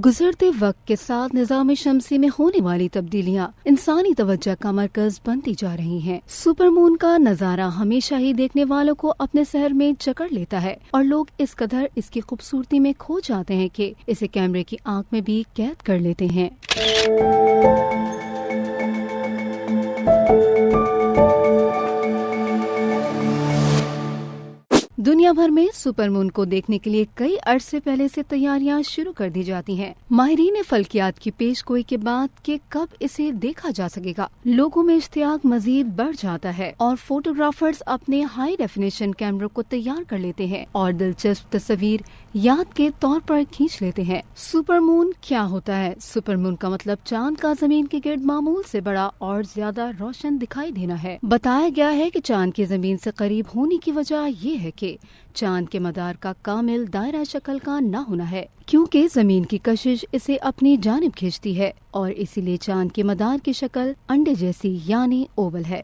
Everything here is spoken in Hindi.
गुजरते वक्त के साथ निज़ाम शमसी में होने वाली तब्दीलियां इंसानी तवज्जो का मरकज बनती जा रही हैं। सुपरमून का नजारा हमेशा ही देखने वालों को अपने शहर में जकड़ लेता है और लोग इस कदर इसकी खूबसूरती में खो जाते हैं कि इसे कैमरे की आंख में भी कैद कर लेते हैं। दुनिया भर में सुपरमून को देखने के लिए कई अरसे पहले से तैयारियां शुरू कर दी जाती हैं। माहिरीन फल्कियात की पेशगोई के बाद कि कब इसे देखा जा सकेगा, लोगों में इश्तियाक मजीद बढ़ जाता है और फोटोग्राफर्स अपने हाई डेफिनेशन कैमरों को तैयार कर लेते हैं और दिलचस्प तस्वीर याद के तौर पर खींच लेते हैं। सुपरमून क्या होता है? सुपरमून का मतलब चांद का जमीन के गिर्द मामूल से बड़ा और ज्यादा रोशन दिखाई देना है। बताया गया है कि चांद की जमीन से करीब होने की वजह ये है कि चांद के मदार का कामिल दायरा शक्ल का न होना है, क्योंकि जमीन की कशिश इसे अपनी जानिब खींचती है और इसीलिए चांद के मदार की शक्ल अंडे जैसी यानी ओवल है।